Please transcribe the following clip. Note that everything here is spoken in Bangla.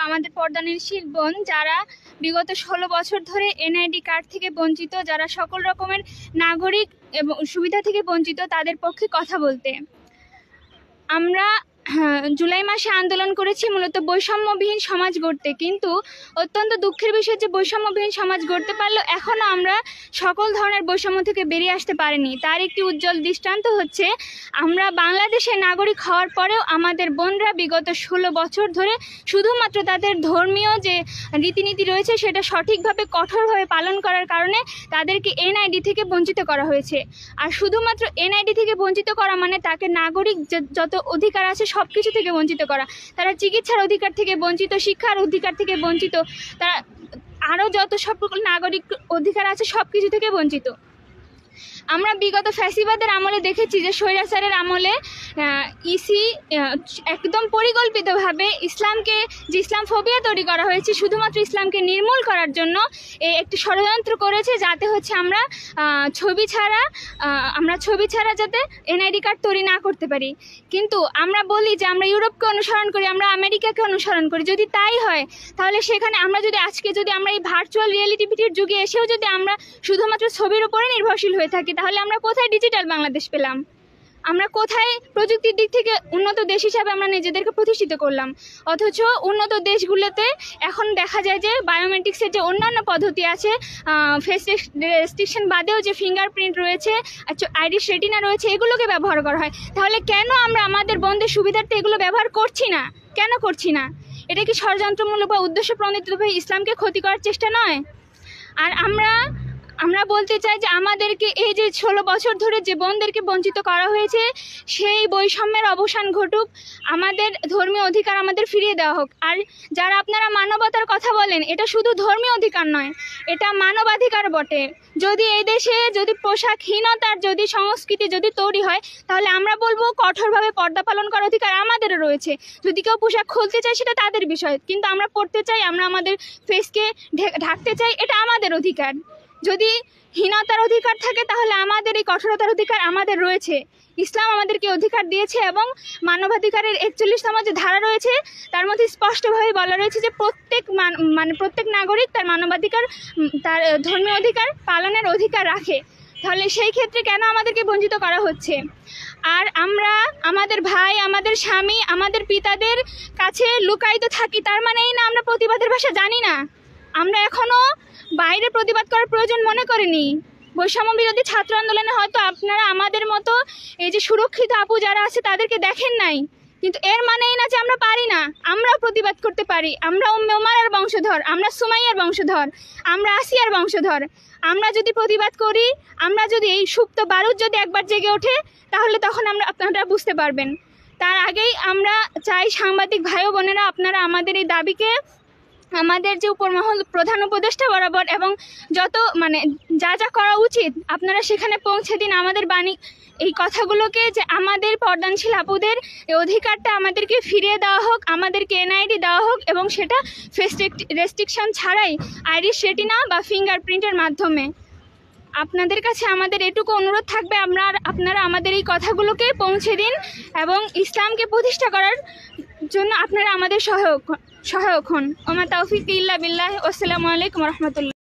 আমাদের পর্দানিশীল বোন যারা বিগত ১৬ বছর ধরে এনআইডি কার্ড থেকে বঞ্চিত, যারা সকল রকমের নাগরিক এবং সুবিধা থেকে বঞ্চিত, তাদের পক্ষে কথা বলতে। আমরা জুলাই মাসে আন্দোলন করেছি মূলত বৈষম্যবিহীন সমাজ গড়তে, কিন্তু অত্যন্ত দুঃখের বিষয় যে বৈষম্যবিহীন সমাজ গড়তে পারলেও এখনও আমরা সকল ধরনের বৈষম্য থেকে বেরিয়ে আসতে পারিনি। তার একটি উজ্জ্বল দৃষ্টান্ত হচ্ছে আমরা বাংলাদেশের নাগরিক হওয়ার পরেও আমাদের বোনরা বিগত ১৬ বছর ধরে শুধুমাত্র তাদের ধর্মীয় যে রীতিনীতি রয়েছে সেটা সঠিকভাবে কঠোরভাবে পালন করার কারণে তাদেরকে এনআইডি থেকে বঞ্চিত করা হয়েছে। আর শুধুমাত্র এনআইডি থেকে বঞ্চিত করা মানে তাকে নাগরিক যত অধিকার আছে সব কিছু থেকে বঞ্চিত করা। তারা চিকিৎসার অধিকার থেকে বঞ্চিত, শিক্ষার অধিকার থেকে বঞ্চিত, তারা আরও যত সব নাগরিক অধিকার আছে সব কিছু থেকে বঞ্চিত। আমরা বিগত ফ্যাসিবাদের আমলে দেখেছি যে স্বৈরাচারের আমলে ইসি একদম পরিকল্পিতভাবে ইসলামকে যে ইসলাম ফোবিয়া তৈরি করা হয়েছে শুধুমাত্র ইসলামকে নির্মূল করার জন্য একটি ষড়যন্ত্র করেছে, যাতে হচ্ছে আমরা ছবি ছাড়া যাতে এনআইডি কার্ড তৈরি না করতে পারি। কিন্তু আমরা বলি যে আমরা ইউরোপকে অনুসরণ করি, আমরা আমেরিকাকে অনুসরণ করি। যদি তাই হয় তাহলে সেখানে আমরা যদি আমরা এই ভার্চুয়াল রিয়েলিটিভিটির যুগে এসেও যদি আমরা শুধুমাত্র ছবির উপরে নির্ভরশীল হয়ে থাকি, তাহলে আমরা কোথায় ডিজিটাল বাংলাদেশ পেলাম? আমরা কোথায় প্রযুক্তির দিক থেকে উন্নত দেশ হিসাবে আমরা নিজেদেরকে প্রতিষ্ঠিত করলাম? অথচ উন্নত দেশগুলোতে এখন দেখা যায় যে বায়োমেট্রিক্সের যে অন্যান্য পদ্ধতি আছে, ফেস রেস্ট্রিকশন বাদেও যে ফিঙ্গারপ্রিন্ট রয়েছে, আইরিশ রেটিনা রয়েছে, এগুলোকে ব্যবহার করা হয়। তাহলে কেন আমরা আমাদের বন্ধের সুবিধার্থে এগুলো ব্যবহার করছি না? কেন করছি না? এটা কি ষড়যন্ত্রমূলক বা উদ্দেশ্য প্রণোদিতভাবে ইসলামকে ক্ষতি করার চেষ্টা নয়? আর আমরা বলতে চাই যে আমাদেরকে এই যে 16 বছর ধরে যে বোনদেরকে বঞ্চিত করা হয়েছে সেই বৈষম্যের অবসান ঘটুক, আমাদের ধর্মীয় অধিকার আমাদের ফিরিয়ে দেওয়া হোক। আর যারা আপনারা মানবতার কথা বলেন, এটা শুধু ধর্মীয় অধিকার নয়, এটা মানবাধিকার বটে। যদি এই দেশে যদি পোশাকহীনতার যদি সংস্কৃতি যদি তৈরি হয়, তাহলে আমরা বলবো কঠোরভাবে পর্দা পালন করার অধিকার আমাদেরও রয়েছে। যদি কেউ পোশাক খুলতে চায় সেটা তাদের বিষয়, কিন্তু আমরা পড়তে চাই, আমরা আমাদের ফেসকে ঢাকতে চাই, এটা আমাদের অধিকার। যদি হীনতার অধিকার থাকে তাহলে আমাদের এই কঠোরতার অধিকার আমাদের রয়েছে। ইসলাম আমাদেরকে অধিকার দিয়েছে এবং মানবাধিকারের 41তম যে ধারা রয়েছে তার মধ্যে স্পষ্টভাবে বলা রয়েছে যে প্রত্যেক নাগরিক তার মানবাধিকার, তার ধর্মীয় অধিকার পালনের অধিকার রাখে। তাহলে সেই ক্ষেত্রে কেন আমাদেরকে বঞ্চিত করা হচ্ছে? আর আমরা আমাদের ভাই, আমাদের স্বামী, আমাদের পিতাদের কাছে লুকায়িত থাকি, তার মানে এই না আমরা প্রতিবাদের ভাষা জানি না। আমরা এখনও বাইরে প্রতিবাদ করার প্রয়োজন মনে করিনি। বৈষম্য বিরোধী ছাত্র আন্দোলনে হয়তো আপনারা আমাদের মতো এই যে সুরক্ষিত আপু যারা আছে তাদেরকে দেখেন নাই, কিন্তু এর মানে এই না যে আমরা পারি না। আমরাও প্রতিবাদ করতে পারি। আমরা উম্মে উমারের বংশধর, আমরা সুমাইয়ার বংশধর, আমরা আসিয়ার বংশধর। আমরা যদি প্রতিবাদ করি, আমরা যদি এই সুপ্ত বারুদ যদি একবার জেগে ওঠে, তাহলে তখন আপনারা বুঝতে পারবেন। তার আগেই আমরা চাই সাংবাদিক ভাই ও বোনেরা আপনারা আমাদের এই দাবিকে আমাদের যে উপরমহল প্রধান উপদেষ্টা বরাবর এবং যত যা করা উচিত আপনারা সেখানে পৌঁছে দিন। আমাদের বাণী এই কথাগুলোকে যে আমাদের পর্দানশীল আপুদের এই অধিকারটা আমাদেরকে ফিরিয়ে দেওয়া হোক, আমাদেরকে এনআইডি দেওয়া হোক, এবং সেটা ফেস রেস্ট্রিকশন ছাড়াই আইরিশ রেটিনা বা ফিঙ্গারপ্রিন্টের মাধ্যমে। আপনাদের কাছে আমাদের এটুকু অনুরোধ থাকবে, আপনারা আমাদের এই কথাগুলোকে পৌঁছে দিন এবং ইসলামকে প্রতিষ্ঠা করার জন্য আপনারা আমাদের সহায়ক হন। ওমা তাওফিক ইল্লা বিল্লাহ। আসসালামু আলাইকুম ওয়া রাহমাতুল্লাহ।